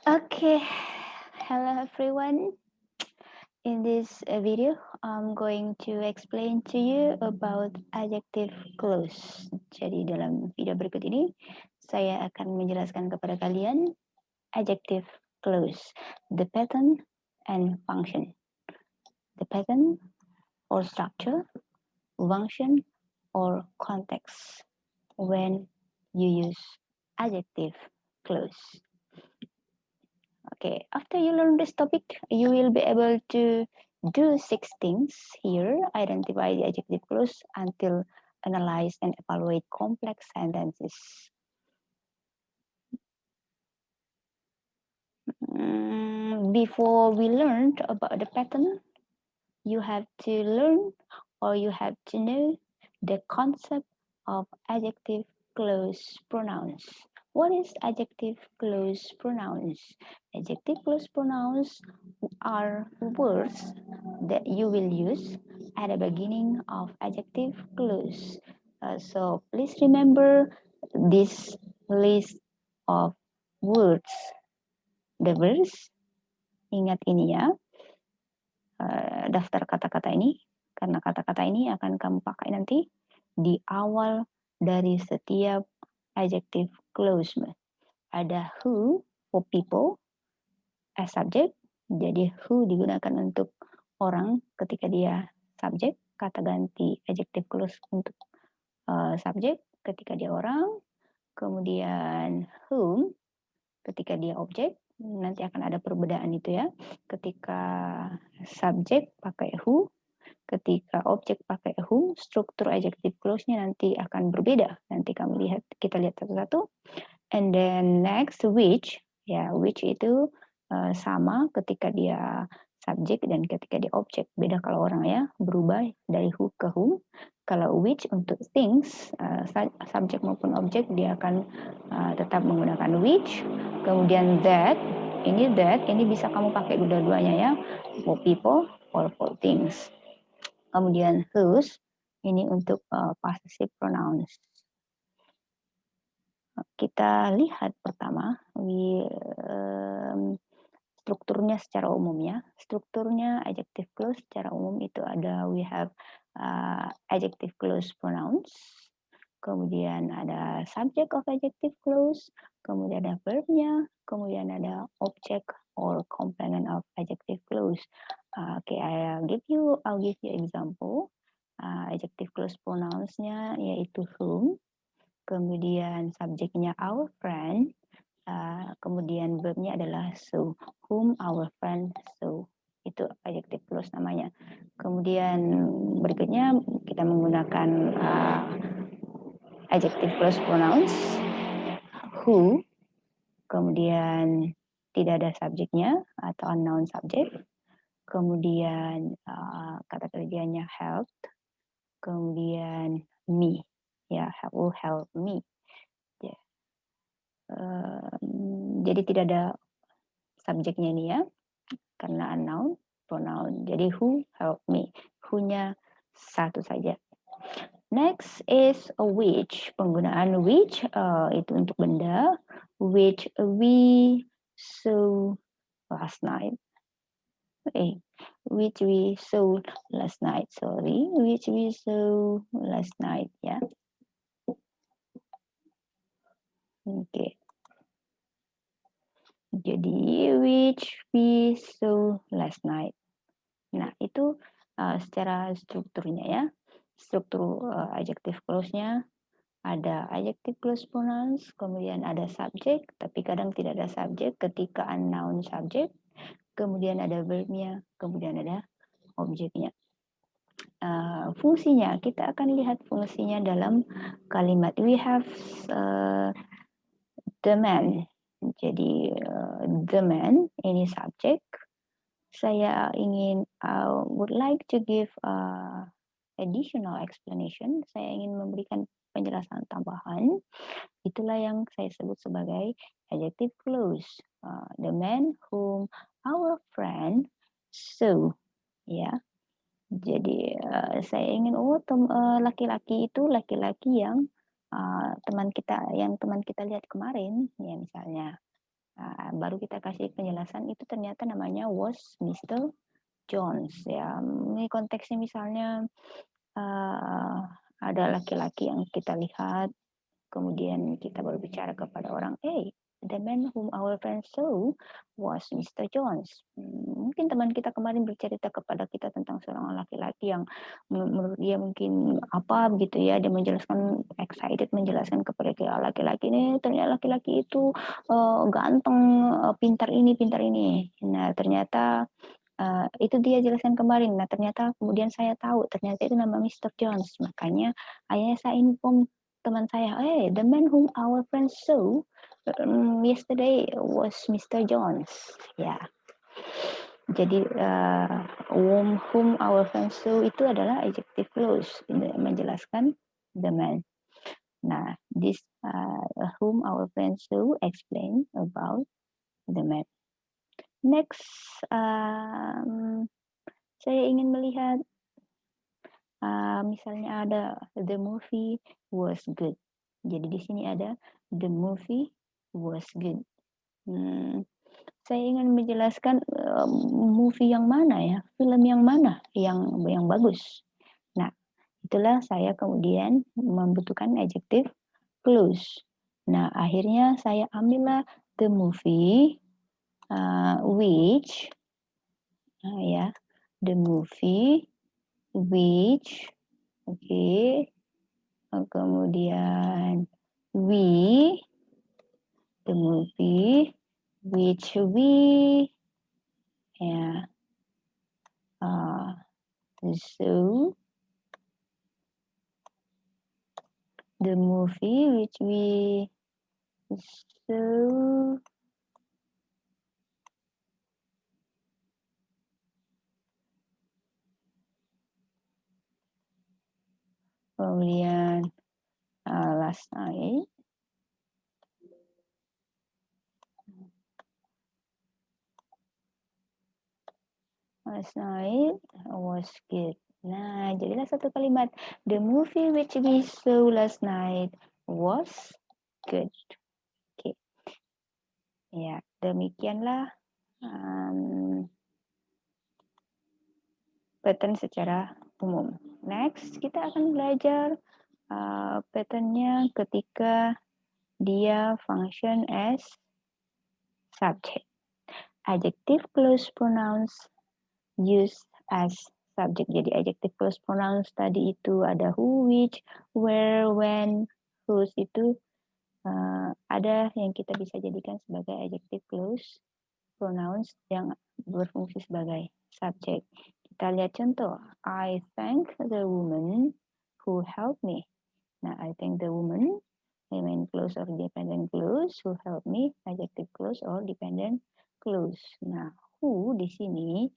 Okay, hello everyone. In this video, I'm going to explain to you about adjective clause. Jadi dalam video berikut ini, saya akan menjelaskan kepada kalian adjective clause, the pattern and function. The pattern or structure, function or context when you use adjective clause. Okay, after you learn this topic, you will be able to do 6 things here. Identify the adjective clause until analyze and evaluate complex sentences. Before we learned about the pattern, you have to learn or you have to know the concept of adjective clause pronouns. What is adjective clause pronouns? Adjective clause pronouns are words that you will use at the beginning of adjective clause. So please remember this list of words. The verse, ingat ini ya, daftar kata-kata ini, karena kata-kata ini akan kamu pakai nanti di awal dari setiap adjective clause. Ada who for people as subject, jadi who digunakan untuk orang ketika dia subjek, kata ganti adjective clause untuk subjek ketika dia orang, kemudian whom ketika dia objek, nanti akan ada perbedaan itu ya. Ketika subjek pakai who, ketika objek pakai who, struktur adjective clause-nya nanti akan berbeda. Nanti kita lihat satu-satu. And then next which, ya which itu sama ketika dia subjek dan ketika dia objek. Beda kalau orang ya, berubah dari who ke whom. Kalau which untuk things, subjek maupun objek dia akan tetap menggunakan which. Kemudian that ini bisa kamu pakai dua-duanya ya, for people or for things. Kemudian whose, ini untuk possessive pronouns. Kita lihat pertama, strukturnya secara umum ya. Strukturnya adjective clause secara umum itu ada, we have adjective clause pronouns, kemudian ada subject of adjective clause, kemudian ada verbnya, kemudian ada object or complement of adjective clause. Okay, I'll give you example. Adjective clause pronouns-nya yaitu whom, kemudian subjeknya our friend, kemudian verbnya adalah so, whom our friend so. Itu adjective clause namanya. Kemudian berikutnya kita menggunakan adjective clause pronouns who, kemudian tidak ada subjeknya atau unknown subject, kemudian kata kerjanya helped, kemudian me, ya will help me. Jadi tidak ada subjeknya ini ya, karena unknown pronoun. Jadi who help me, who-nya satu saja. Next is a which. Penggunaan which itu untuk benda. Which we saw last night. Which we saw last night. Sorry, which we saw last night ya. Oke. Jadi which we saw last night. Nah itu secara strukturnya ya. Struktur adjective clause-nya ada adjective clause pronouns, kemudian ada subject, tapi kadang tidak ada subject ketika unknown subject, kemudian ada verbnya, kemudian ada objeknya. Fungsinya, kita akan lihat fungsinya dalam kalimat. We have the man. Jadi the man ini subject. Saya would like to give additional explanation. Saya ingin memberikan penjelasan tambahan. Itulah yang saya sebut sebagai adjective clause. The man whom our friend saw. Ya. Jadi saya ingin laki-laki itu laki-laki yang teman kita lihat kemarin, ya misalnya Nah, baru kita kasih penjelasan itu ternyata namanya was Mr. Jones ya. Ini konteksnya misalnya ada laki-laki yang kita lihat, kemudian kita berbicara kepada orang, the man whom our friend saw was Mr. Jones. Mungkin teman kita kemarin bercerita kepada kita tentang seorang laki-laki yang menurut dia mungkin apa begitu ya, dia menjelaskan excited menjelaskan kepada kita, laki-laki ini ternyata laki-laki itu ganteng, pintar ini, pintar ini. Nah, ternyata itu dia jelaskan kemarin. Nah, ternyata kemudian saya tahu ternyata itu nama Mr. Jones. Makanya ayahnya saya inform teman saya, the man whom our friend saw yesterday was Mr. Jones. Ya. Jadi whom our friend saw itu adalah adjective clause menjelaskan the man. Nah, this whom our friend saw explain about the man. Next, saya ingin melihat misalnya ada the movie was good. Jadi di sini ada the movie was good. Saya ingin menjelaskan movie yang mana ya, film yang mana yang bagus. Nah, itulah saya kemudian membutuhkan adjective clause. Nah, akhirnya saya ambillah the movie which ya, the movie which kemudian the movie which we ya so the movie which we so kemudian last night was good. Nah, jadilah satu kalimat. The movie which we saw last night was good. Oke. Ya, demikianlah pattern secara umum. Next, kita akan belajar patternnya ketika dia function as subject. Adjective clause pronouns used as subject. Jadi adjective clause pronouns tadi itu ada who, which, where, when, whose itu ada yang kita bisa jadikan sebagai adjective clause pronouns yang berfungsi sebagai subject. Kita lihat contoh. I thank the woman who helped me. Nah, I thank the woman, main clause or dependent clause, who helped me, adjective clause or dependent clause. Nah, who di sini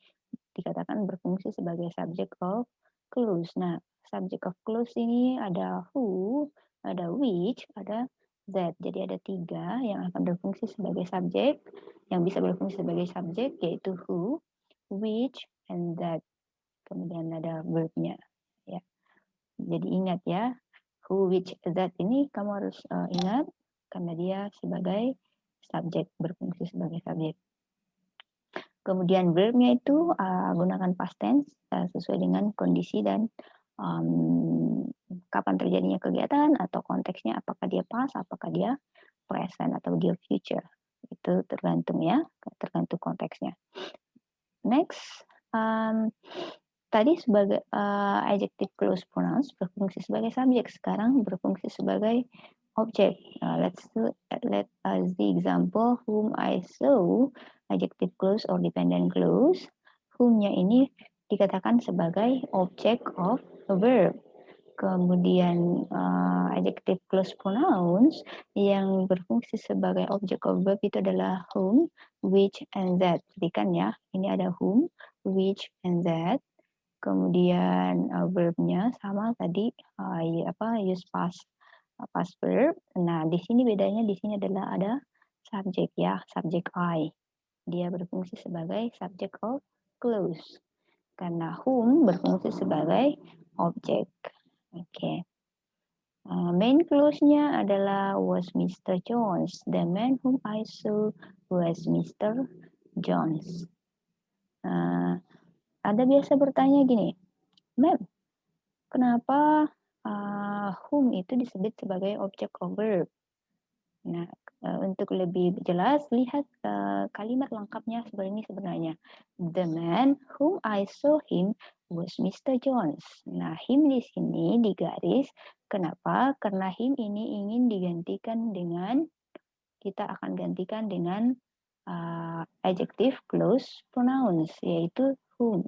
dikatakan berfungsi sebagai subject of clause. Nah, subject of clause ini ada who, ada which, ada that. Jadi ada 3 yang akan berfungsi sebagai subjek, yang bisa berfungsi sebagai subjek, yaitu who, which, and that. Kemudian ada verbnya. Ya. Jadi ingat ya, who, which, that ini kamu harus ingat karena dia sebagai subjek, berfungsi sebagai subjek. Kemudian verbnya itu gunakan past tense sesuai dengan kondisi dan kapan terjadinya kegiatan atau konteksnya, apakah dia past, apakah dia present atau dia future. Itu tergantung ya, tergantung konteksnya. Next, tadi sebagai adjective clause pronouns berfungsi sebagai subjek, sekarang berfungsi sebagai objek. Let us the example whom I saw, adjective clause or dependent clause. Whom-nya ini dikatakan sebagai object of a verb. Kemudian adjective clause pronouns yang berfungsi sebagai object of verb itu adalah whom, which, and that. Perhatikan ya, ini ada whom, which, and that. Kemudian verbnya sama tadi use past verb. Nah, di sini bedanya di sini adalah ada subjek ya, subjek I. Dia berfungsi sebagai subject of clause. Karena whom berfungsi sebagai objek. Oke. Main clues-nya adalah was Mr. Jones. The man whom I saw was Mr. Jones. Ada biasa bertanya gini, Ma'am, kenapa whom itu disebut sebagai object of verb? Nah, untuk lebih jelas, lihat kalimat lengkapnya seperti ini sebenarnya. The man whom I saw him was Mr. Jones. Nah, him di sini digaris. Kenapa? Karena him ini ingin digantikan dengan, kita akan gantikan dengan adjective close pronouns, yaitu whom.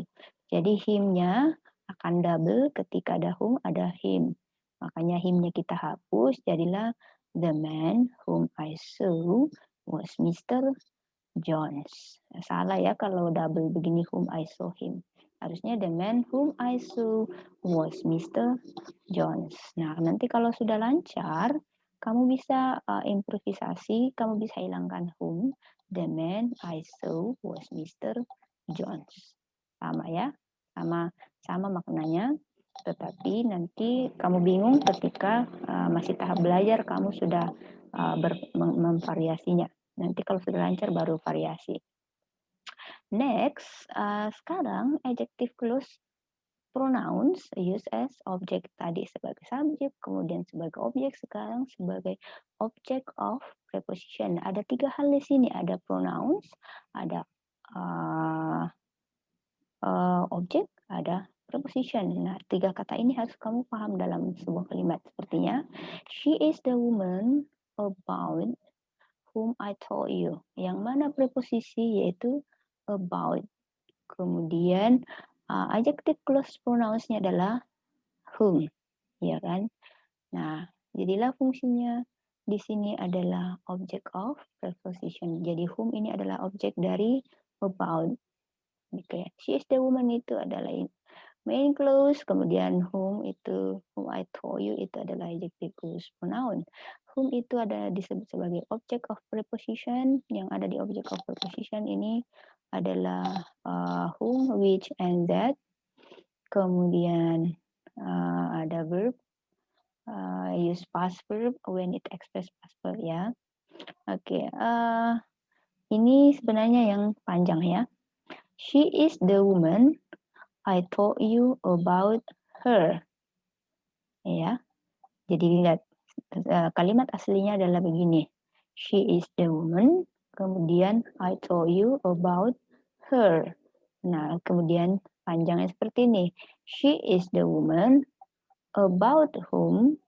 Jadi him-nya akan double ketika ada whom, ada him. Makanya him-nya kita hapus, jadilah the man whom I saw was Mr. Jones. Salah ya kalau double begini whom I saw him. Harusnya the man whom I saw was Mr. Jones. Nah, nanti kalau sudah lancar, kamu bisa improvisasi, kamu bisa hilangkan whom. The man I saw was Mr. Jones. Sama ya, sama maknanya. Tetapi nanti kamu bingung ketika masih tahap belajar, kamu sudah memvariasinya. Nanti kalau sudah lancar baru variasi. Next, sekarang adjective close pronouns use as object, tadi sebagai subjek, kemudian sebagai objek, sekarang sebagai object of preposition. Ada 3 hal di sini, ada pronouns, ada objek, ada preposition. Nah, 3 kata ini harus kamu paham dalam sebuah kalimat. Sepertinya, she is the woman about whom I told you. Yang mana preposisi, yaitu about. Kemudian adjective close pronouns-nya adalah whom, ya kan? Nah, jadilah fungsinya di sini adalah object of preposition. Jadi whom ini adalah objek dari about. Oke, she is the woman itu adalah main clause, kemudian whom I told you itu adalah adjective clause pronoun. Whom itu ada disebut sebagai object of preposition. Yang ada di object of preposition ini adalah whom, which, and that. Kemudian ada verb, use past verb when it express past verb ya. Oke, ini sebenarnya yang panjang ya. She is the woman I told you about her. Ya, jadi lihat kalimat aslinya adalah begini. She is the woman, kemudian I told you about her. Nah, kemudian panjangnya seperti ini. She is the woman about whom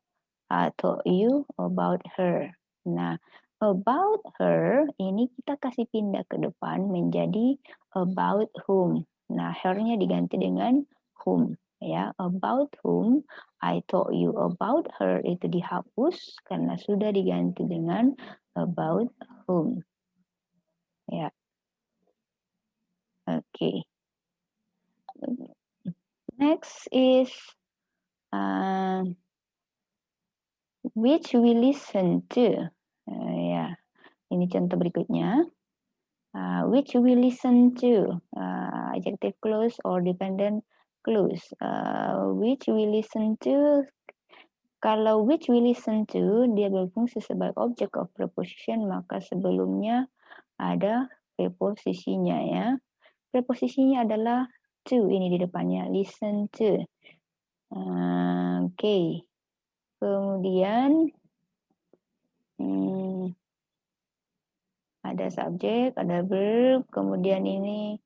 I told you about her. Nah, about her ini kita kasih pindah ke depan menjadi about whom. Nah, her-nya diganti dengan whom. Ya, about whom I told you about her itu dihapus karena sudah diganti dengan about whom. Ya, oke. Next is which we listen to. Ya, ini contoh berikutnya. Which we listen to, adjective clause or dependent clause. Which we listen to, kalau which we listen to dia berfungsi sebagai object of preposition, maka sebelumnya ada preposisinya ya. Preposisinya adalah to, ini di depannya, listen to. Oke. Kemudian ada subjek, ada verb, kemudian ini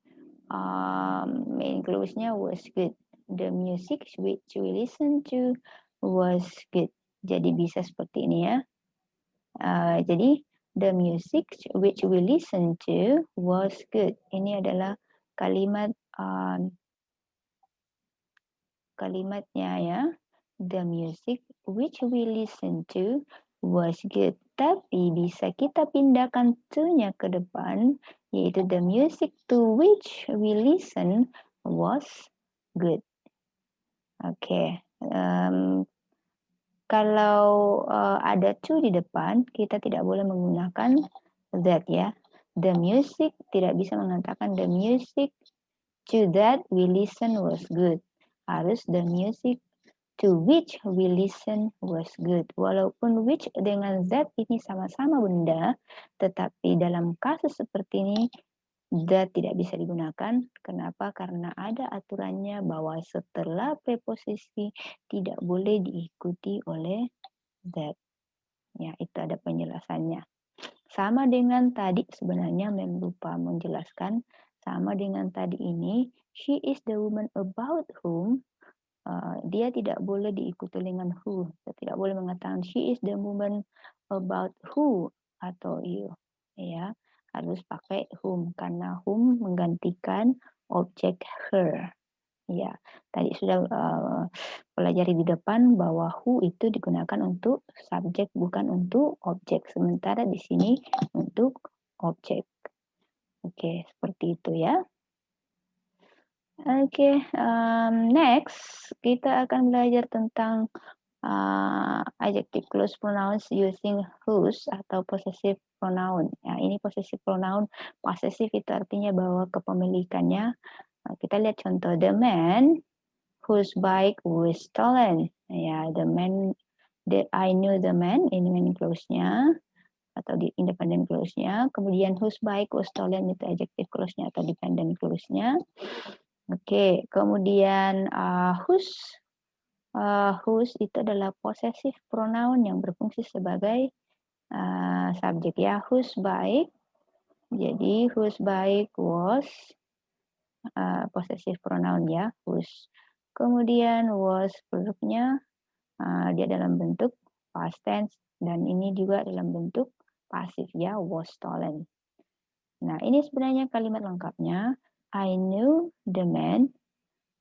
main clause-nya was good. The music which we listen to was good. Jadi bisa seperti ini ya. Jadi the music which we listen to was good. Ini adalah kalimat kalimatnya ya. The music which we listen to was good. Tapi bisa kita pindahkan to-nya ke depan, yaitu the music to which we listen was good. Oke. Kalau ada to di depan, kita tidak boleh menggunakan that ya. The music tidak bisa mengatakan the music to that we listen was good. Harus the music to which we listen was good. Walaupun which dengan that ini sama-sama benda, tetapi dalam kasus seperti ini that tidak bisa digunakan. Kenapa? Karena ada aturannya bahwa setelah preposisi tidak boleh diikuti oleh that. Ya, itu ada penjelasannya. Sama dengan tadi sebenarnya lupa menjelaskan, sama dengan tadi ini, she is the woman about whom, dia tidak boleh diikuti dengan who. Kita tidak boleh mengatakan she is the woman about who atau you. Ya, harus pakai whom karena whom menggantikan objek her. Ya, tadi sudah pelajari di depan bahwa who itu digunakan untuk subjek bukan untuk objek. Sementara di sini untuk objek. Oke, seperti itu ya. Oke, next kita akan belajar tentang adjective clause pronouns using whose atau possessive pronoun. Ya, ini possessive pronoun. Possessive itu artinya bahwa kepemilikannya. Kita lihat contoh the man whose bike was stolen. Ya, the man, I knew the man, ini main clause-nya atau di independent clause-nya. Kemudian whose bike was stolen itu adjective clause-nya atau dependent clause-nya. Oke, kemudian whose itu adalah possessive pronoun yang berfungsi sebagai subjek ya. Whose bike, jadi whose bike was possessive pronoun ya, whose. Kemudian was verbnya dia dalam bentuk past tense dan ini juga dalam bentuk pasif ya, was stolen. Nah, ini sebenarnya kalimat lengkapnya. I knew the man,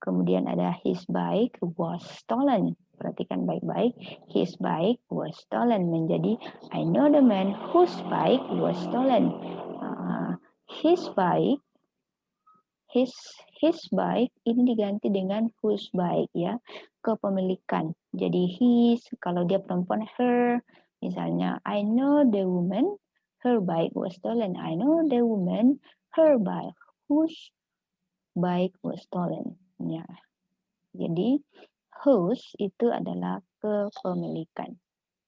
kemudian ada his bike was stolen. Perhatikan baik-baik, his bike was stolen menjadi I know the man whose bike was stolen. His bike, his bike ini diganti dengan whose bike ya, kepemilikan. Jadi his, kalau dia perempuan her, misalnya I know the woman her bike was stolen. I know the woman her bike whose bike was stolen. Ya. Jadi whose itu adalah kepemilikan.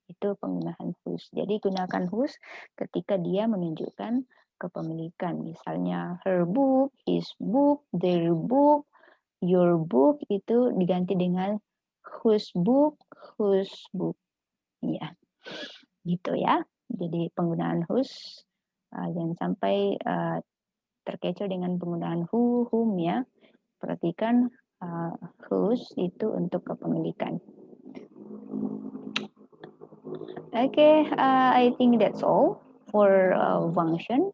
Itu penggunaan whose. Jadi gunakan whose ketika dia menunjukkan kepemilikan. Misalnya her book, his book, their book, your book itu diganti dengan whose book, whose book. Ya, gitu ya. Jadi penggunaan whose jangan sampai terkecoh dengan penggunaan who, whom ya. Perhatikan whose itu untuk kepemilikan. Okay, I think that's all for function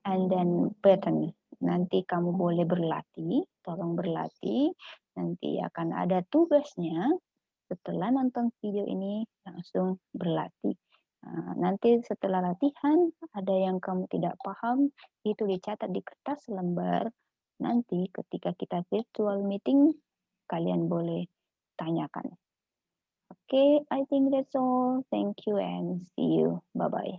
and then pattern. Nanti kamu boleh berlatih, tolong berlatih. Nanti akan ada tugasnya. Setelah nonton video ini langsung berlatih. Nanti setelah latihan ada yang kamu tidak paham itu dicatat di kertas lembar. Nanti ketika kita virtual meeting kalian boleh tanyakan. Okay, I think that's all. Thank you and see you. Bye-bye.